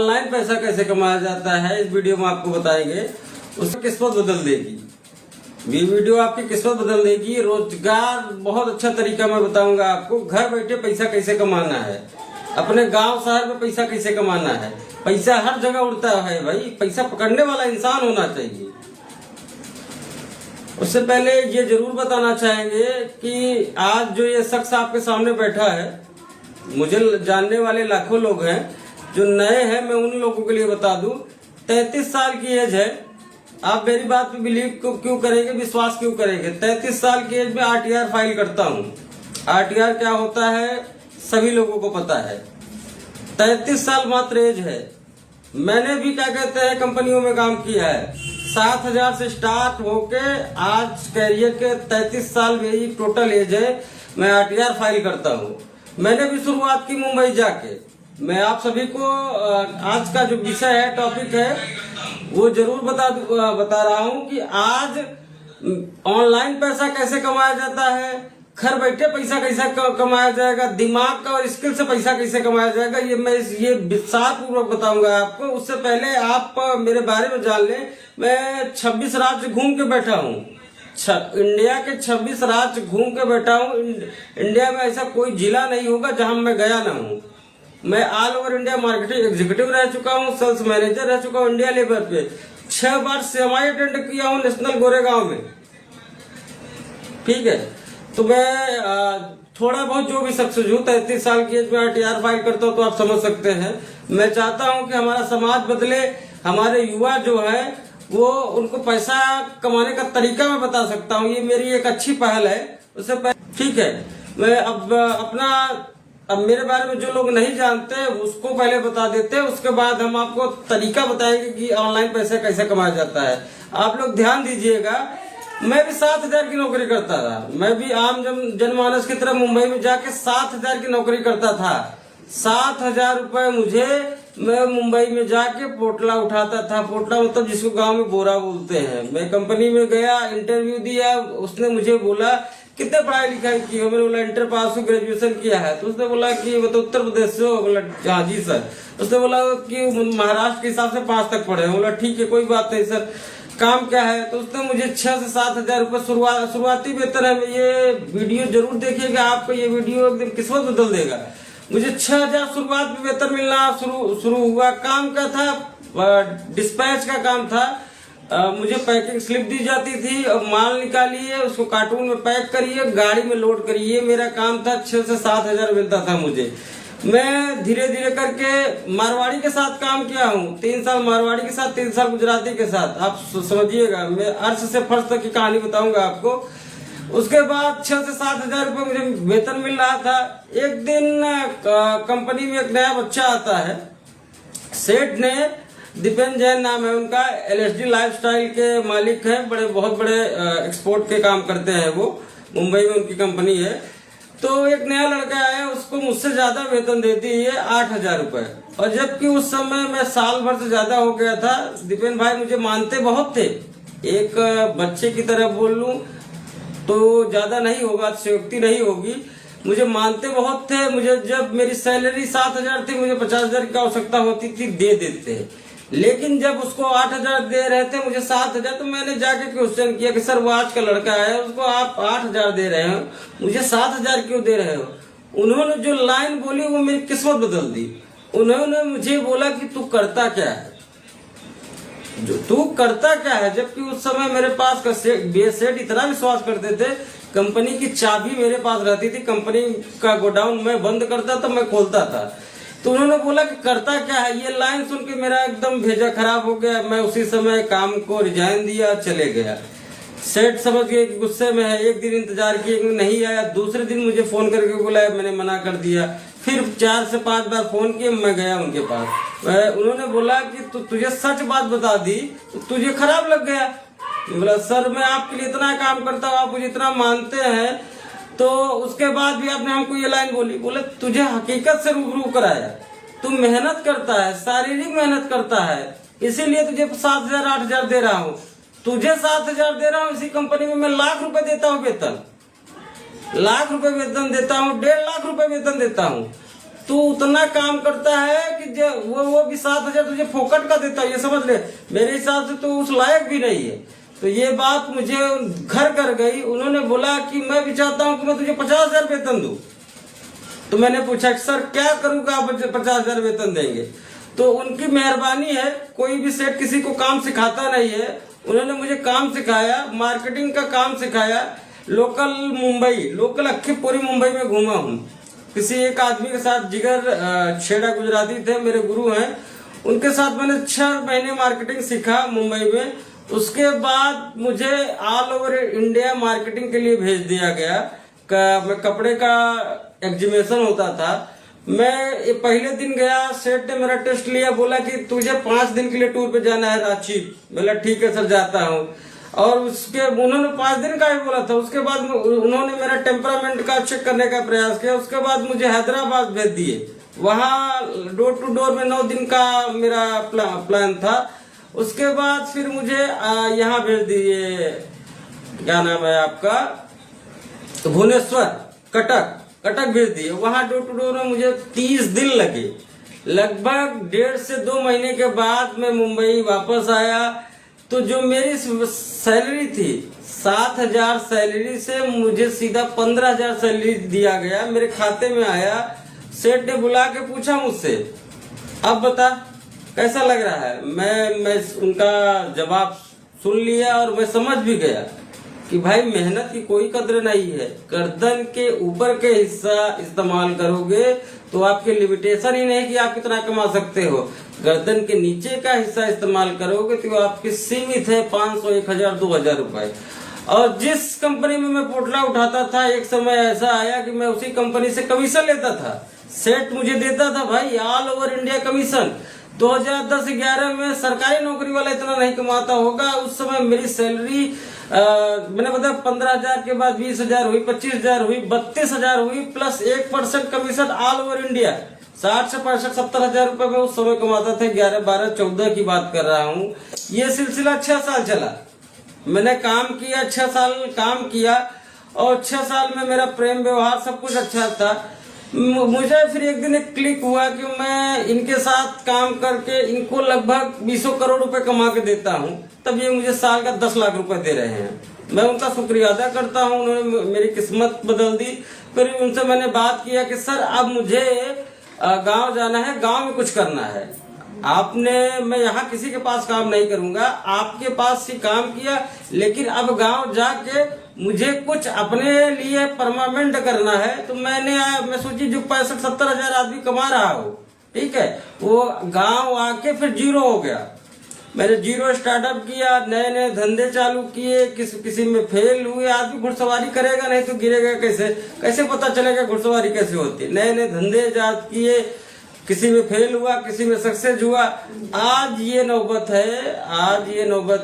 Online पैसा कैसे कमाया जाता है इस वीडियो में आपको बताएंगे। उसकी किस्मत बदल देगी, ये वीडियो आपकी किस्मत बदल देगी। रोजगार बहुत अच्छा तरीका मैं बताऊंगा आपको, घर बैठे पैसा कैसे कमाना है, अपने गांव शहर में पैसा कैसे कमाना है। पैसा हर जगह उड़ता है भाई, पैसा पकड़ने वाला इंसान होना चाहिए। उससे पहले ये जरूर बताना चाहेंगे कि आज जो ये शख्स आपके सामने बैठा है, मुझे जानने वाले लाखों लोग हैं, जो नए हैं मैं उन लोगों के लिए बता दूं, 33 साल की एज है। आप मेरी बात पे बिलीव क्यों करेंगे, विश्वास क्यों करेंगे। 33 साल की एज में आरटीआर फाइल करता हूँ। आरटीआर क्या होता है सभी लोगों को पता है। 33 साल मात्र एज है। मैंने भी क्या कहते हैं कंपनियों में काम किया है। 7,000 से स्टार्ट होके आज कैरियर के 33 साल मेरी टोटल एज है। मैं आरटीआर फाइल करता हूँ। मैंने भी शुरुआत की मुंबई जाके। मैं आप सभी को आज का जो विषय है, टॉपिक है, वो जरूर बता रहा हूँ कि आज ऑनलाइन पैसा कैसे कमाया जाता है, घर बैठे पैसा कैसे कमाया जाएगा, दिमाग का और स्किल से पैसा कैसे कमाया जाएगा, ये मैं ये विस्तार पूर्वक बताऊंगा आपको। उससे पहले आप मेरे बारे में जान लें। मैं 26 राज्य घूम के बैठा हूँ। इंडिया के 26 राज्य घूम के बैठा हूँ। इंडिया में ऐसा कोई जिला नहीं होगा जहां मैं गया ना हूँ। मैं all over India marketing executive रह चुका हूँ, सेल्स मैनेजर रह चुका हूँ इंडिया लेवल पे। 6 बार सेवाई अटेंड किया हूँ नेशनल गोरेगांव में। ठीक है, तो मैं थोड़ा बहुत जो भी सक्सेस हूँ, 33 साल की एज में आरटीआर फाइल करता हूँ, तो आप समझ सकते हैं। मैं चाहता हूँ कि हमारा समाज बदले, हमारे युवा जो है वो उनको पैसा कमाने का तरीका मैं बता सकता हूँ। ये मेरी एक अच्छी पहल है। उससे पहले ठीक है, मैं अब मेरे बारे में जो लोग नहीं जानते उसको पहले बता देते हैं, उसके बाद हम आपको तरीका बताएंगे कि ऑनलाइन पैसे कैसे कमाया जाता है। आप लोग ध्यान दीजिएगा। मैं भी 7,000 की नौकरी करता था। मैं भी आम जनमानस की तरह मुंबई में जाके 7,000 की नौकरी करता था। 7,000 रुपए मुझे, मैं मुंबई में जाके पोटला उठाता था। पोटला मतलब जिसको गांव में बोरा बोलते हैं। मैं कंपनी में गया, इंटरव्यू दिया। उसने मुझे बोला कितने पढ़ाई लिखाई की हो। मैंने बोला इंटर पास हूँ, ग्रेजुएशन किया है। तो उसने बोला कि वो तो उत्तर प्रदेश से हो। बोला हाँ जी सर। उसने बोला कि महाराष्ट्र के हिसाब से 5 तक पढ़े। बोला ठीक है कोई बात नहीं सर, काम क्या है। तो उसने मुझे 6 से 7,000 रुपए शुरुआती वेतन है। ये वीडियो जरूर देखिएगा, आपको ये वीडियो एकदम किस्मत बदल देगा। मुझे 6,000 शुरुआत में वेतन मिलना शुरू हुआ। काम क्या था, डिस्पैच का काम था। मुझे पैकिंग स्लिप दी जाती थी और माल निकालिए, उसको कार्टून में पैक करिए, गाड़ी में लोड करिए। मेरा काम था। 6 से 7,000 मिलता था मुझे। मैं धीरे धीरे करके मारवाड़ी के साथ काम किया हूँ। 3 साल मारवाड़ी के साथ, 3 साल गुजराती के साथ। आप समझिएगा, मैं अर्श से फर्श तक की कहानी बताऊंगा आपको। उसके बाद 6 से 7,000 रुपए मुझे वेतन मिल रहा था। एक दिन कंपनी में एक नया बच्चा आता है। सेठ ने, दीपेन जैन नाम है उनका, LSD लाइफस्टाइल के मालिक हैं। बहुत बड़े एक्सपोर्ट के काम करते हैं वो। मुंबई में उनकी कंपनी है। तो एक नया लड़का आया, उसको मुझसे ज्यादा वेतन देती है 8,000 रुपए। और जबकि उस समय मैं साल भर से ज्यादा हो गया था। दीपेन भाई मुझे मानते बहुत थे। एक बच्चे की तरह बोल लूं तो ज्यादा नहीं होगा, अतिशयोक्ति नहीं होगी। मुझे मानते बहुत थे। मुझे जब मेरी सैलरी 7,000 थी, मुझे 50,000 की आवश्यकता होती थी, दे देते। लेकिन जब उसको 8,000 दे रहे थे, मुझे 7,000, तो मैंने जाके क्वेश्चन किया कि सर वो आज का लड़का है, उसको आप 8,000 दे रहे हो, मुझे 7,000 क्यों दे रहे हो। उन्होंने जो लाइन बोली वो मेरी किस्मत बदल दी। उन्होंने मुझे बोला कि तू करता क्या है, जो तू करता क्या है। जबकि उस समय मेरे पास सेठ इतना विश्वास करते थे, कंपनी की चाबी मेरे पास रहती थी। कंपनी का गोडाउन मैं बंद करता था, मैं खोलता था। तो उन्होंने बोला कि करता क्या है। ये लाइन सुन के मेरा एकदम भेजा खराब हो गया। मैं उसी समय काम को रिजाइन दिया, चले गया। सेठ समझ गए कि गुस्से में है। एक दिन इंतजार किए, नहीं आया। दूसरे दिन मुझे फोन करके बुलाया, मैंने मना कर दिया। फिर 4 से 5 बार फोन किए, मैं गया उनके पास। उन्होंने बोला कि तुझे सच बात बता दी, तुझे खराब लग गया। बोला सर मैं आपके लिए इतना काम करता हूँ, आप मुझे इतना मानते हैं, तो उसके बाद भी आपने हमको ये लाइन बोली। बोले तुझे हकीकत से रूबरू कराया। तू मेहनत करता है, शारीरिक मेहनत करता है, इसीलिए तुझे 7,000 8,000 दे रहा हूँ। तुझे 7,000 दे रहा हूँ, इसी कंपनी में मैं लाख रुपए देता हूँ वेतन। लाख रुपए वेतन देता हूँ, 1.5 लाख रुपए वेतन देता हूँ। तू उतना काम करता है कि वो भी 7,000 तुझे फोकट का देता है, ये समझ ले। मेरे हिसाब से तो उस लायक भी नहीं है। तो ये बात मुझे घर कर गई। उन्होंने बोला कि मैं भी चाहता हूं कि मैं तुझे 50,000 वेतन दूं। तो मैंने पूछा कि सर क्या करूंगा, आप 50,000 वेतन देंगे? तो उनकी मेहरबानी है, कोई भी सेठ किसी को काम सिखाता नहीं है। उन्होंने मुझे काम सिखाया, मार्केटिंग का काम सिखाया। लोकल अक्खी पूरी मुंबई में घूमा हूँ। किसी एक आदमी के साथ, जिगर छेड़ा गुजराती थे, मेरे गुरु हैं, उनके साथ मैंने 6 महीने मार्केटिंग सीखा मुंबई में। उसके बाद मुझे ऑल ओवर इंडिया मार्केटिंग के लिए भेज दिया गया। मैं कपड़े का एग्जीबिशन होता था, मैं पहले दिन गया, सेठ ने मेरा टेस्ट लिया, बोला कि तुझे 5 दिन के लिए टूर पे जाना है रांची। बोला ठीक है सर, जाता हूँ। और उन्होंने 5 दिन का ही बोला था। उसके बाद उन्होंने मेरा टेम्परामेंट का चेक करने का प्रयास किया। उसके बाद मुझे हैदराबाद भेज दिए। वहाँ डोर टू डोर में 9 दिन का मेरा प्लान था। उसके बाद फिर मुझे यहाँ भेज दिए, क्या नाम है आपका, भुवनेश्वर, कटक भेज दिए। वहां डोर टू डोर में मुझे 30 दिन लगे। लगभग 1.5 से 2 महीने के बाद मैं मुंबई वापस आया। तो जो मेरी सैलरी थी 7,000 सैलरी से मुझे सीधा 15,000 सैलरी दिया गया, मेरे खाते में आया। सेठ ने बुला के पूछा मुझसे, अब बता कैसा लग रहा है? मैं उनका जवाब सुन लिया और मैं समझ भी गया कि भाई मेहनत की कोई कदर नहीं है। गर्दन के ऊपर के हिस्सा इस्तेमाल करोगे तो आपके लिमिटेशन ही नहीं कि आप कितना कमा सकते हो। गर्दन के नीचे का हिस्सा इस्तेमाल करोगे तो आपकी सीमित है 500, 1,000, 2,000 रुपए। और जिस कंपनी में मैं पोटला उठाता था, एक समय ऐसा आया कि मैं उसी कंपनी से कमीशन लेता था। सेठ मुझे देता था भाई ऑल ओवर इंडिया कमीशन। 2010-11 में सरकारी नौकरी वाला इतना नहीं कमाता होगा। उस समय मेरी सैलरी मैंने बताया 15,000 के बाद 20,000 हुई, 25,000 हुई, 32,000 हुई, plus 1% commission all over India. 60 से 65, 70,000 रुपए में उस समय कमाता था। 11, 12, 14 की बात कर रहा हूँ। ये सिलसिला 6 साल चला। मैंने काम किया, 6 साल काम किया और 6 साल में मेरा प्रेम व्यवहार सब कुछ अच्छा था। मुझे फिर एक दिन एक क्लिक हुआ कि मैं इनके साथ काम करके इनको लगभग 20 करोड़ रुपए कमा के देता हूँ। तब ये मुझे साल का 10 लाख रुपए दे रहे हैं। मैं उनका शुक्रिया अदा करता हूँ, उन्होंने मेरी किस्मत बदल दी। फिर उनसे मैंने बात किया कि सर अब मुझे गांव जाना है, गांव में कुछ करना है। मैं यहाँ किसी के पास काम नहीं करूंगा, आपके पास ही काम किया, लेकिन अब गांव जाके मुझे कुछ अपने लिए परमानेंट करना है। तो मैं सोची जो 65-70 हजार आदमी कमा रहा हो, ठीक है, वो गांव आके फिर जीरो हो गया। मैंने जीरो स्टार्टअप किया, नए नए धंधे चालू किए, किसी में फेल हुए। आदमी घुड़सवारी करेगा नहीं तो गिरेगा कैसे पता चलेगा घुड़सवारी कैसे होती है। नए नए धंधे इजाद किए, किसी में फेल हुआ, किसी में सक्सेस हुआ। आज ये नौबत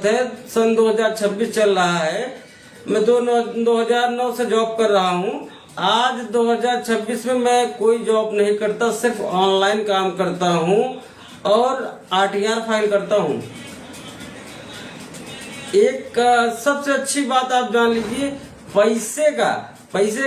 है, सन 2026 चल रहा है। मैं 2009 से जॉब कर रहा हूँ। आज 2026 में मैं कोई जॉब नहीं करता, सिर्फ ऑनलाइन काम करता हूँ और RTR फाइल करता हूँ। एक सबसे अच्छी बात आप जान लीजिए, पैसे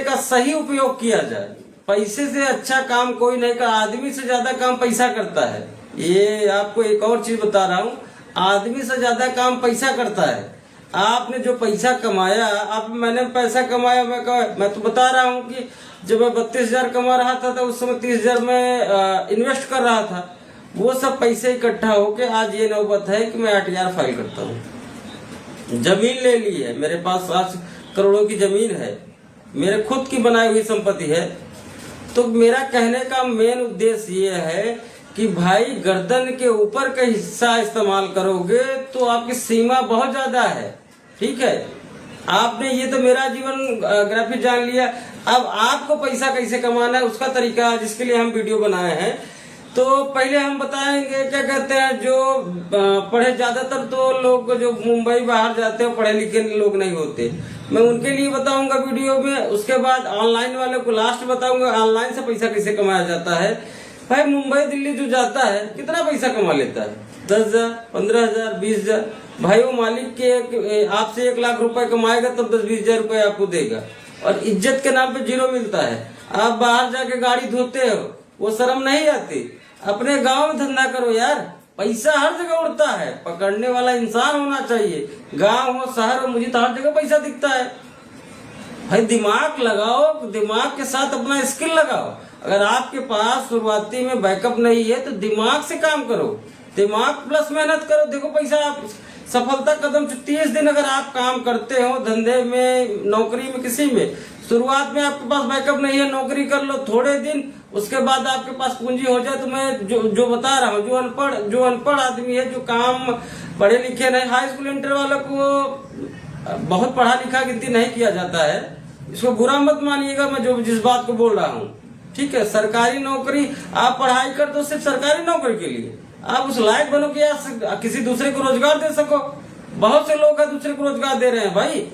का सही उपयोग किया जाए। पैसे से अच्छा काम कोई नहीं कर, आदमी से ज्यादा काम पैसा करता है। ये आपको एक और चीज बता रहा हूँ, आदमी से ज्यादा काम पैसा करता है। आपने जो पैसा कमाया, मैंने पैसा कमाया, मैं तो बता रहा हूँ कि जब मैं 32,000 कमा रहा था तो उस समय 30,000 में इन्वेस्ट कर रहा था। वो सब पैसे इकट्ठा होके आज ये नौबत है कि मैं RTR फाइल करता हूँ। जमीन ले ली है मेरे पास, 7 करोड़ों की जमीन है, मेरे खुद की बनाई हुई संपत्ति है। तो मेरा कहने का मेन उद्देश्य ये है कि भाई गर्दन के ऊपर का हिस्सा इस्तेमाल करोगे तो आपकी सीमा बहुत ज्यादा है, ठीक है। आपने ये तो मेरा जीवन ग्राफिक जान लिया। अब आपको पैसा कैसे कमाना है उसका तरीका, जिसके लिए हम वीडियो बनाए हैं। तो पहले हम बताएंगे, क्या कहते हैं, जो पढ़े, ज्यादातर तो लोग जो मुंबई बाहर जाते हैं पढ़े लिखे लोग नहीं होते, मैं उनके लिए बताऊंगा वीडियो में। उसके बाद ऑनलाइन वाले को लास्ट बताऊंगा, ऑनलाइन से पैसा कैसे कमाया जाता है। भाई मुंबई दिल्ली जो जाता है कितना पैसा कमा लेता है, 10,000, 15,000, 20,000। भाई वो मालिक के आपसे 1 लाख रुपए कमाएगा तब 10-20 हजार रुपए आपको देगा, और इज्जत के नाम पे जीरो मिलता है। आप बाहर जाके गाड़ी धोते हो, वो शर्म नहीं आती? अपने गांव में धंधा करो यार, पैसा हर जगह उड़ता है, पकड़ने वाला इंसान होना चाहिए। गांव हो शहर हो, मुझे तो हर जगह पैसा दिखता है भाई। दिमाग लगाओ, दिमाग के साथ अपना स्किल लगाओ। अगर आपके पास शुरुआती में बैकअप नहीं है तो दिमाग से काम करो, दिमाग प्लस मेहनत करो। देखो पैसा आप सफलता कदम 30 दिन अगर आप काम करते हो धंधे में, नौकरी में, किसी में, शुरुआत में आपके पास बैकअप नहीं है, नौकरी कर लो थोड़े दिन, उसके बाद आपके पास पूंजी हो जाए तो मैं जो बता रहा हूँ, जो अनपढ़ आदमी है, जो काम पढ़े लिखे नहीं, हाई स्कूल इंटर वालों को बहुत पढ़ा लिखा गिनती नहीं किया जाता है, इसको बुरा मत मानिएगा मैं जो जिस बात को बोल रहा हूँ, ठीक है। सरकारी नौकरी आप पढ़ाई कर दो सिर्फ सरकारी नौकरी के लिए, आप उस लायक बनो कि आप किसी दूसरे को रोजगार दे सको। बहुत से लोग हैं दूसरे को रोजगार दे रहे हैं भाई।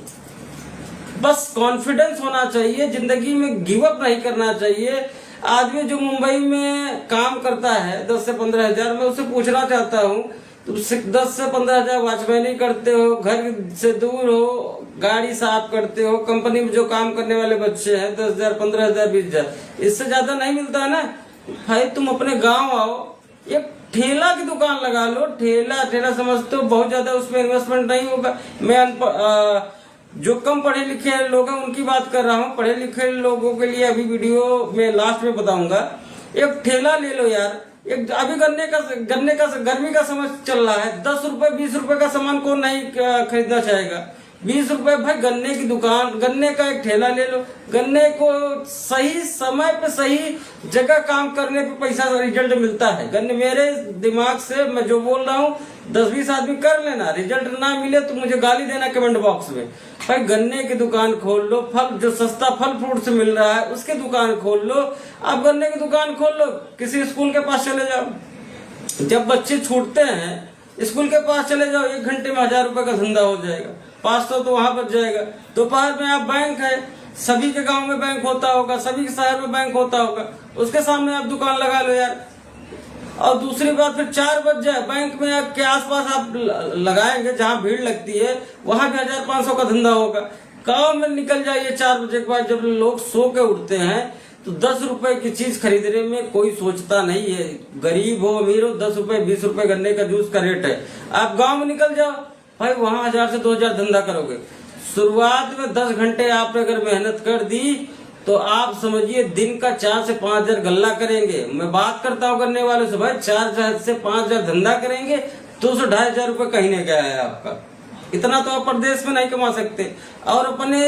बस कॉन्फिडेंस होना चाहिए, जिंदगी में गिव अप नहीं करना चाहिए। आदमी जो मुंबई में काम करता है 10 से 15 हजार, मैं उससे पूछना चाहता हूँ, तुम 10 से 15 हजार वॉचमैनी करते हो, घर से दूर हो, गाड़ी साफ करते हो, कंपनी में जो काम करने वाले बच्चे हैं 10 हजार, 15 हजार, 20 हजार, इससे ज्यादा नहीं मिलता है ना भाई। तुम अपने गाँव आओ, एक ठेला की दुकान लगा लो, ठेला समझते हो, बहुत ज्यादा उसमें इन्वेस्टमेंट नहीं होगा। मैं जो कम पढ़े लिखे लोग हैं उनकी बात कर रहा हूँ, पढ़े लिखे लोगों के लिए अभी वीडियो में लास्ट में बताऊंगा। एक ठेला ले लो यार, एक अभी गर्मी का समय चल रहा है, 10 रुपए 20 रुपए का सामान कौन नहीं खरीदना चाहेगा। 20 रुपए भाई, गन्ने की दुकान, गन्ने का एक ठेला ले लो, गन्ने को सही समय पे सही जगह काम करने पे पैसा रिजल्ट मिलता है। गन्ने मेरे दिमाग से मैं जो बोल रहा हूँ 10-20 आदमी कर लेना, रिजल्ट ना मिले तो मुझे गाली देना कमेंट बॉक्स में। भाई गन्ने की दुकान खोल लो, फल जो सस्ता फल फ्रूट से मिल रहा है उसकी दुकान खोल लो, आप गन्ने की दुकान खोल लो, किसी स्कूल के पास चले जाओ, जब बच्चे छूटते हैं स्कूल के पास चले जाओ, 1 घंटे में 1000 रुपए का धंधा हो जाएगा, 500 तो वहां बच जाएगा। दोपहर में आप बैंक है, सभी के गांव में बैंक होता होगा, सभी के शहर में बैंक होता होगा, उसके सामने आप दुकान लगा लो यार। और दूसरी बात, फिर 4 बज जाए, बैंक में के आसपास आप लगाएंगे जहां भीड़ लगती है, वहां भी 1500 का धंधा होगा। गांव में निकल जाइए 4 बजे के बाद, जब लोग सो के उठते हैं तो 10 रुपए की चीज खरीदने में कोई सोचता नहीं है, गरीब हो अमीर हो, 10 रुपए 20 रुपए गन्ने का जूस का रेट है। आप गाँव में निकल जाओ भाई, वहां 1000 से 2000 धंधा करोगे। शुरुआत में 10 घंटे आपने अगर मेहनत कर दी तो आप समझिए दिन का 4 से 5 हजार गल्ला करेंगे। मैं बात करता हूँ करने वालों से, भाई 4 से 5 हजार धंधा करेंगे, 200-2.5 हजार रुपए कहीं नहीं गया है आपका। इतना तो आप प्रदेश में नहीं कमा सकते। और अपने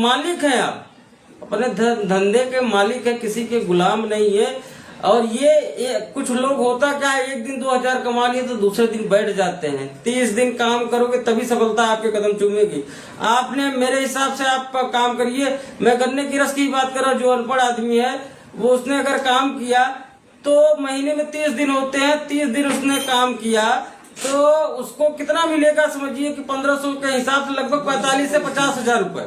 मालिक हैं आप, अपने धंधे के मालिक है, किसी के गुलाम नहीं है। और ये कुछ लोग होता क्या है, 1 दिन 2000 कमा लिए तो दूसरे दिन बैठ जाते हैं। 30 दिन काम करोगे तभी सफलता आपके कदम चूमेगी। आपने मेरे हिसाब से आप काम करिए। मैं गन्ने की रस की बात कर रहा हूँ, जो अनपढ़ आदमी है वो उसने अगर काम किया तो महीने में 30 दिन होते हैं, 30 दिन उसने काम किया तो उसको कितना मिलेगा समझिए कि 1500 के हिसाब से लगभग 45 से 50 हजार रुपए,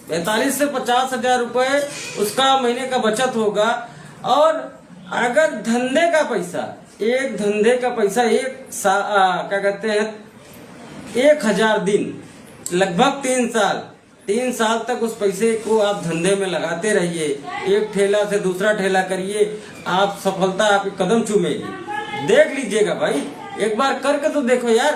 45 से 50 हजार रुपए उसका महीने का बचत होगा। और अगर धंधे का पैसा, एक धंधे का पैसा क्या कहते हैं 1000 दिन, लगभग 3 साल तक उस पैसे को आप धंधे में लगाते रहिए, एक ठेला से दूसरा ठेला करिए, आप सफलता आपके कदम चूमेगी। देख लीजिएगा भाई, एक बार करके तो देखो यार।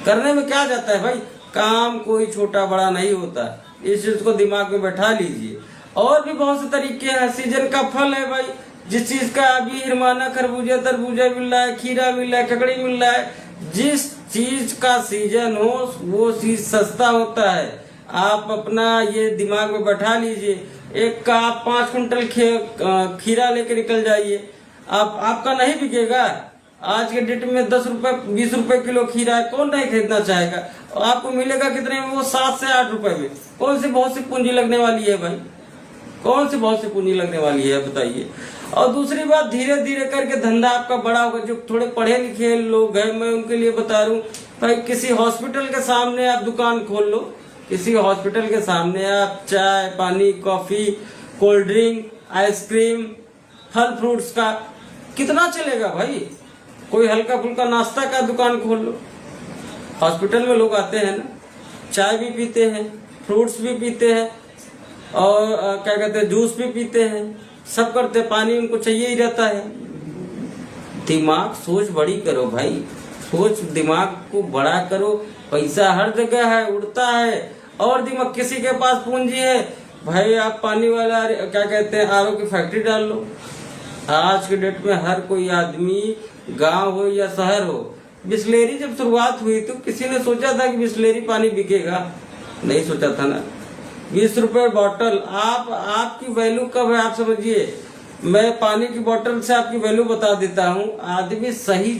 करने में क्या जाता है भाई, काम कोई छोटा बड़ा नहीं होता, इस चीज को दिमाग में बैठा लीजिए। और भी बहुत से तरीके हैं, सीजन का फल है भाई, जिस चीज का अभी हिरमाना, खरबूजा, तरबूजा मिल रहा है, खीरा मिल रहा है, ककड़ी मिल रहा है, जिस चीज का सीजन हो वो चीज सस्ता होता है। आप अपना ये दिमाग में बैठा लीजिए। एक का आप 5 कुंटल खीरा लेके निकल जाइए, आपका नहीं बिकेगा। आज के डेट में 10 रुपए 20 रुपए किलो खीरा है, कौन नहीं खरीदना चाहेगा। और आपको मिलेगा कितने में, वो 7 से 8 रुपए में। कौन सी बहुत सी पूंजी लगने वाली है भाई, कौन सी बहुत सी पूंजी लगने वाली है बताइए। और दूसरी बात, धीरे धीरे करके धंधा आपका बड़ा होगा। जो थोड़े पढ़े लिखे लोग हैं मैं उनके लिए बता रहा हूँ भाई, किसी हॉस्पिटल के सामने आप दुकान खोल लो, किसी हॉस्पिटल के सामने आप चाय पानी, कॉफी, कोल्ड ड्रिंक, आइसक्रीम, फल फ्रूट्स का कितना चलेगा भाई। कोई हल्का फुल्का नाश्ता का दुकान खोल लो। हॉस्पिटल में लोग आते हैं ना, चाय भी पीते हैं, फ्रूट्स भी पीते हैं, और क्या कहते हैं जूस भी पीते हैं, सब करते, पानी उनको चाहिए ही रहता है। दिमाग सोच बड़ी करो भाई, सोच दिमाग को बड़ा करो। पैसा हर जगह है, उड़ता है। और दिमाग, किसी के पास पूंजी है भाई, आप पानी वाला क्या कहते हैं आरओ की फैक्ट्री डाल लो। आज के डेट में हर कोई आदमी, गांव हो या शहर हो, बिस्लेरी जब शुरुआत हुई तो किसी ने सोचा था कि बिस्लेरी पानी बिकेगा? नहीं सोचा था ना। 20 रुपए बॉटल। आपकी वैल्यू कब है आप समझिए। मैं पानी की बोतल से आपकी वैल्यू बता देता हूँ। आदमी सही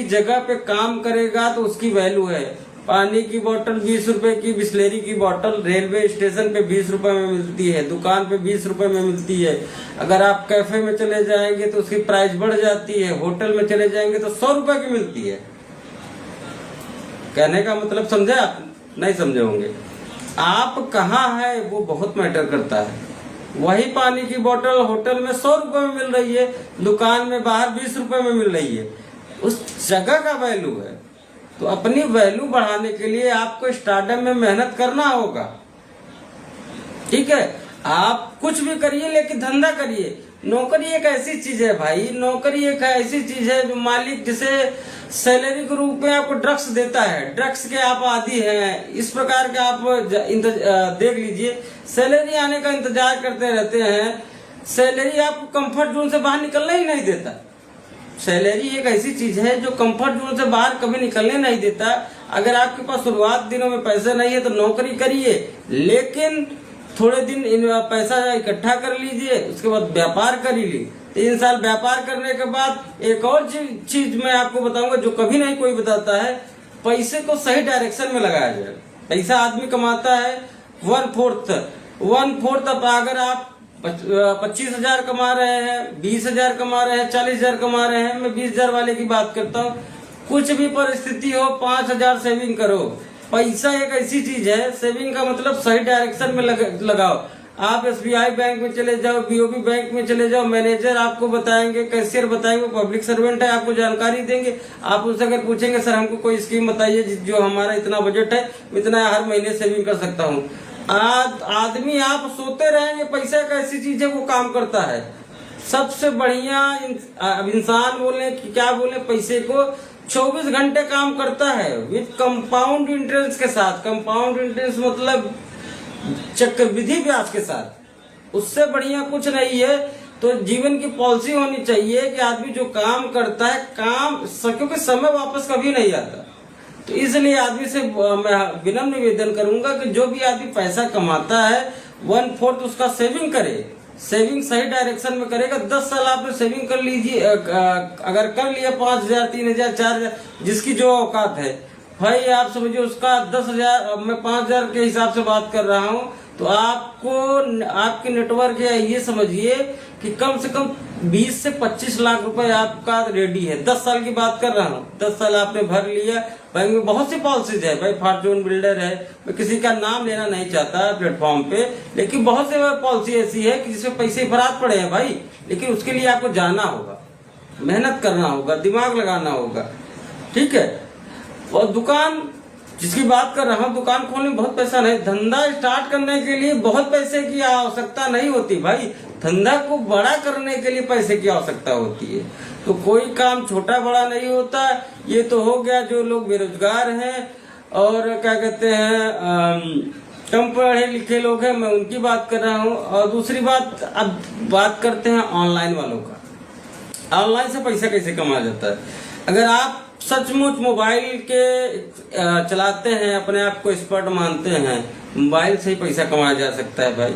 जगह पे काम करेगा तो उसकी वैल्यू है। पानी की बोतल 20 रुपए की, बिस्लेरी की बोतल रेलवे स्टेशन पे 20 रुपए में मिलती है, दुकान पे 20 रुपए में मिलती है। अगर आप कैफे में चले जाएंगे तो उसकी प्राइस बढ़ जाती है, होटल में चले जाएंगे तो 100 रुपए की मिलती है। कहने का मतलब समझे आप? नहीं समझे होंगे। आप कहाँ है वो बहुत मैटर करता है। वही पानी की बोतल होटल में 100 रुपए में मिल रही है, दुकान में बाहर 20 रुपए में मिल रही है। उस जगह का वैल्यू है। तो अपनी वैल्यू बढ़ाने के लिए आपको स्टार्टअप में मेहनत करना होगा। ठीक है, आप कुछ भी करिए लेकिन धंधा करिए। नौकरी एक ऐसी चीज है भाई, नौकरी एक ऐसी चीज है जो मालिक जिसे सैलरी के रूप में आपको ड्रग्स देता है, ड्रग्स के आप आदी हैं। इस प्रकार के आप देख लीजिए, सैलरी आने का इंतजार करते रहते हैं। सैलरी आपको कंफर्ट जोन से बाहर निकलना ही नहीं देता। सैलरी एक ऐसी चीज है जो कंफर्ट जोन से बाहर कभी निकलने नहीं देता। अगर आपके पास शुरुआत दिनों में पैसे नहीं है तो नौकरी करिए, लेकिन थोड़े दिन पैसा इकट्ठा कर लीजिए, उसके बाद व्यापार कर लीजिए। 3 साल व्यापार करने के बाद एक और चीज मैं आपको बताऊंगा जो कभी नहीं कोई बताता है। पैसे को सही डायरेक्शन में लगाया जाए। पैसा आदमी कमाता है 1/4। अगर आप 25,000 कमा रहे हैं, 20,000 कमा रहे हैं, 40,000 कमा रहे हैं, मैं 20,000 वाले की बात करता हूँ। कुछ भी परिस्थिति हो 5,000 सेविंग करो। पैसा एक ऐसी चीज है, सेविंग का मतलब सही डायरेक्शन में लगाओ। आप SBI बैंक में चले जाओ, BOB बैंक में चले जाओ, मैनेजर आपको बताएंगे, कैशियर बताएंगे, पब्लिक सर्वेंट है, आपको जानकारी देंगे। आप उनसे अगर पूछेंगे सर हमको कोई स्कीम बताइए जो हमारा इतना बजट है, इतना हर महीने सेविंग कर सकता हूँ। आदमी आप सोते रहेंगे, पैसा एक ऐसी चीज है वो काम करता है। सबसे बढ़िया इंसान बोले कि क्या बोले, पैसे को 24 घंटे काम करता है विद कंपाउंड इंटरेस्ट के साथ। कंपाउंड इंटरेस्ट मतलब चक्रवृद्धि ब्याज के साथ। उससे बढ़िया कुछ नहीं है। तो जीवन की पॉलिसी होनी चाहिए कि आदमी जो काम करता है क्योंकि समय वापस कभी नहीं आता। तो इसलिए आदमी से मैं विनम्र निवेदन करूंगा कि जो भी आदमी पैसा कमाता है 1/4 उसका सेविंग करे। सेविंग सही डायरेक्शन में करेगा। 10 साल आपने सेविंग कर लीजिए, अगर कर लिया 5,000, 3,000, 4,000, जिसकी जो औकात है भाई, आप समझिए उसका 10,000, मैं 5,000 के हिसाब से बात कर रहा हूँ। तो आपको आपके नेटवर्क है, ये समझिए कि कम से कम 20 से 25 लाख रुपए आपका रेडी है। 10 साल की बात कर रहा हूँ। 10 साल आपने भर लिया। बैंक में बहुत सी पॉलिसीज है भाई, फॉर्चून बिल्डर है, मैं किसी का नाम लेना नहीं चाहता प्लेटफॉर्म पे, लेकिन बहुत से पॉलिसी ऐसी है कि जिसमें पैसे फरार पड़े हैं भाई। लेकिन उसके लिए आपको जाना होगा, मेहनत करना होगा, दिमाग लगाना होगा। ठीक है। और दुकान जिसकी बात कर रहा हूँ, दुकान खोलने में बहुत पैसा नहीं। धंधा स्टार्ट करने के लिए बहुत पैसे की आवश्यकता नहीं होती भाई। धंधा को बड़ा करने के लिए पैसे की आवश्यकता होती है। तो कोई काम छोटा बड़ा नहीं होता। ये तो हो गया जो लोग बेरोजगार हैं और क्या कहते हैं कम पढ़े लिखे लोग हैं, मैं उनकी बात कर रहा हूँ। और दूसरी बात, अब बात करते हैं ऑनलाइन वालों का। ऑनलाइन से पैसा कैसे कमाया जाता है। अगर आप सचमुच मोबाइल के चलाते हैं, अपने आप को एक्सपर्ट मानते हैं, मोबाइल से ही पैसा कमाया जा सकता है भाई।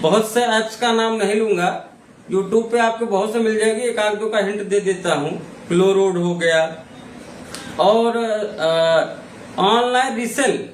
बहुत से ऐप्स का नाम नहीं लूंगा, यूट्यूब पे आपको बहुत से मिल जाएगी। एक आध दो का हिंट दे देता हूँ। ग्लो रोड हो गया, और ऑनलाइन रीसेल,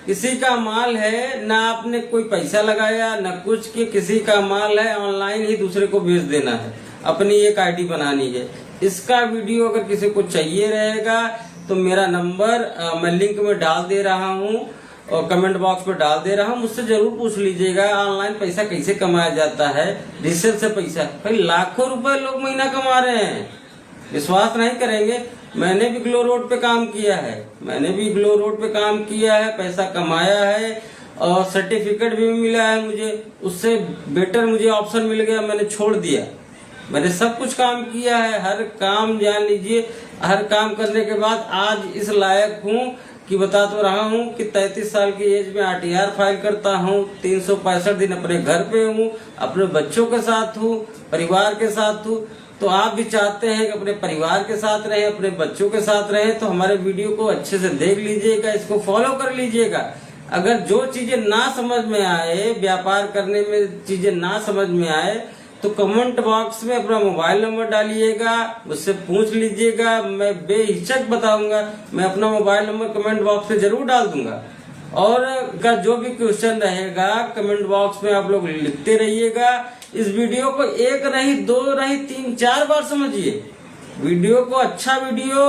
किसी का माल है ना, आपने कोई पैसा लगाया ना कुछ, कि किसी का माल है, ऑनलाइन ही दूसरे को बेच देना है, अपनी एक आईडी बनानी है। इसका वीडियो अगर किसी को चाहिए रहेगा तो मेरा नंबर मैं लिंक में डाल दे रहा हूँ और कमेंट बॉक्स में डाल दे रहा हूँ, मुझसे जरूर पूछ लीजिएगा ऑनलाइन पैसा कैसे कमाया जाता है। रीसेल से पैसा भाई लाखों रुपए लोग महीना कमा रहे हैं, विश्वास नहीं करेंगे। मैंने भी ग्लो रोड पे काम किया है, पैसा कमाया है। और सर्टिफिकेट भी मिला है मुझे, उससे बेटर मुझे ऑप्शन मिल गया, मैंने छोड़ दिया। मैंने सब कुछ काम किया है, हर काम जान लीजिए, हर काम करने के बाद आज इस लायक हूँ कि बता तो रहा हूँ कि 33 साल की एज में RTR फाइल करता हूँ, 365 दिन अपने घर पे हूँ, अपने बच्चों के साथ हूँ, परिवार के साथ हूँ। तो आप भी चाहते हैं कि अपने परिवार के साथ रहें, अपने बच्चों के साथ रहें, तो हमारे वीडियो को अच्छे से देख लीजिएगा, इसको फॉलो कर लीजिएगा। अगर जो चीजें ना समझ में आए, व्यापार करने में चीजें ना समझ में आए, तो कमेंट बॉक्स में अपना मोबाइल नंबर डालिएगा, मुझसे पूछ लीजिएगा, मैं बेहिचक बताऊंगा। मैं अपना मोबाइल नंबर कमेंट बॉक्स में जरूर डाल दूंगा। और का जो भी क्वेश्चन रहेगा कमेंट बॉक्स में आप लोग लिखते रहिएगा। इस वीडियो को एक नहीं, दो नहीं, 3-4 बार समझिए वीडियो को। अच्छा वीडियो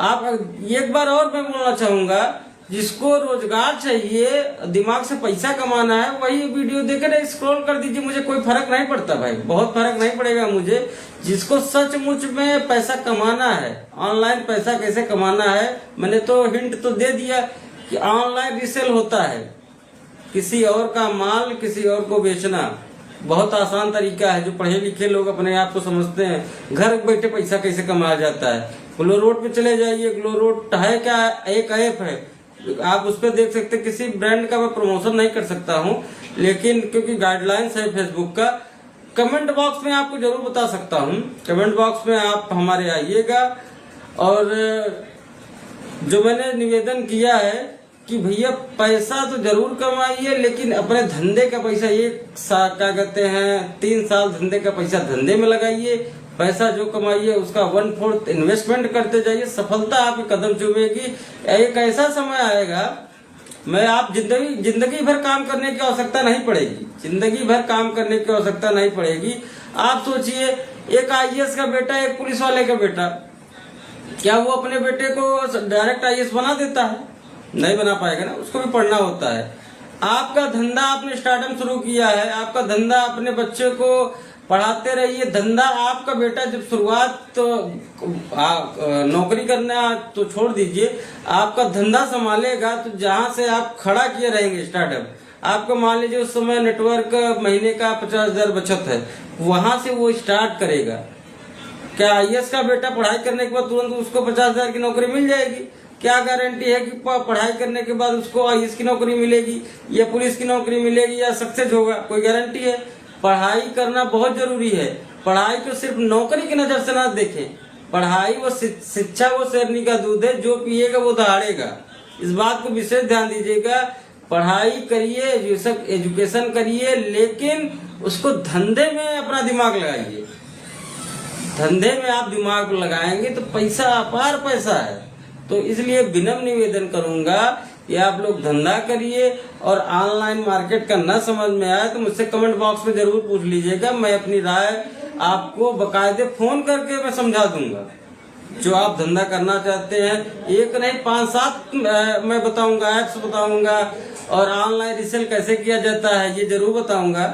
आप एक बार और मैं बोलना चाहूंगा, जिसको रोजगार चाहिए, दिमाग से पैसा कमाना है, वही वीडियो देकर स्क्रॉल कर दीजिए, मुझे कोई फर्क नहीं पड़ता भाई, बहुत फर्क नहीं पड़ेगा मुझे। जिसको सचमुच में पैसा कमाना है, ऑनलाइन पैसा कैसे कमाना है, मैंने तो हिंट तो दे दिया कि ऑनलाइन रीसेल होता है, किसी और का माल किसी और को बेचना बहुत आसान तरीका है। जो पढ़े लिखे लोग अपने आप को समझते हैं, घर बैठे पैसा कैसे कमाया जाता है। ग्लो रोड पे चले जाइए, ग्लो रोड है क्या, एक ऐप है, आप उस पर देख सकते हैं। किसी ब्रांड का मैं प्रमोशन नहीं कर सकता हूं, लेकिन क्योंकि गाइडलाइंस है फेसबुक का, कमेंट बॉक्स में आपको जरूर बता सकता हूं। कमेंट बॉक्स में आप हमारे आइएगा। और जो मैंने निवेदन किया है कि भैया पैसा तो जरूर कमाइए, लेकिन अपने धंधे का पैसा क्या कहते हैं 3 साल धंधे का पैसा धंधे में लगाइए। पैसा जो कमाइए उसका 1/4 इन्वेस्टमेंट करते जाइए, सफलता आपके कदम चूमेगी। एक ऐसा समय आएगा, मैं आप जिंदगी भर काम करने की आवश्यकता नहीं पड़ेगी, जिंदगी भर काम करने की आवश्यकता नहीं पड़ेगी। आप सोचिए, एक IAS का बेटा, एक पुलिस वाले का बेटा, क्या वो अपने बेटे को डायरेक्ट IAS बना देता है? नहीं बना पाएगा ना, उसको भी पढ़ना होता है। आपका धंधा आपने स्टार्टअप शुरू किया है, आपका धंधा अपने बच्चे को पढ़ाते रहिए। धंधा आपका बेटा जब शुरुआत तो नौकरी करना तो छोड़ दीजिए, आपका धंधा संभालेगा तो जहां से आप खड़ा किए रहेंगे स्टार्टअप, आपको मान लीजिए उस समय नेटवर्क महीने का 50,000 बचत है, वहां से वो स्टार्ट करेगा। क्या IAS का बेटा पढ़ाई करने के बाद तुरंत उसको 50,000 की नौकरी मिल जाएगी? क्या गारंटी है कि पढ़ाई करने के बाद उसको IAS की नौकरी मिलेगी या पुलिस की नौकरी मिलेगी या सक्सेस होगा? कोई गारंटी है? पढ़ाई करना बहुत जरूरी है। पढ़ाई को सिर्फ नौकरी की नजर से ना देखें, पढ़ाई वो शिक्षा वो शेरनी का दूध है, जो पिएगा वो दहाड़ेगा। इस बात को विशेष ध्यान दीजिएगा। पढ़ाई करिए, एजुकेशन करिए, लेकिन उसको धंधे में अपना दिमाग लगाइए। धंधे में आप दिमाग लगाएंगे तो पैसा अपार पैसा है। तो इसलिए विनम्र निवेदन करूंगा कि आप लोग धंधा करिए, और ऑनलाइन मार्केट का न समझ में आए तो मुझसे कमेंट बॉक्स में जरूर पूछ लीजिएगा। मैं अपनी राय आपको बकायदे फोन करके मैं समझा दूंगा। जो आप धंधा करना चाहते हैं, एक नहीं 5-7 मैं बताऊंगा, ऐप्स बताऊंगा, और ऑनलाइन रीसेल कैसे किया जाता है ये जरूर बताऊंगा।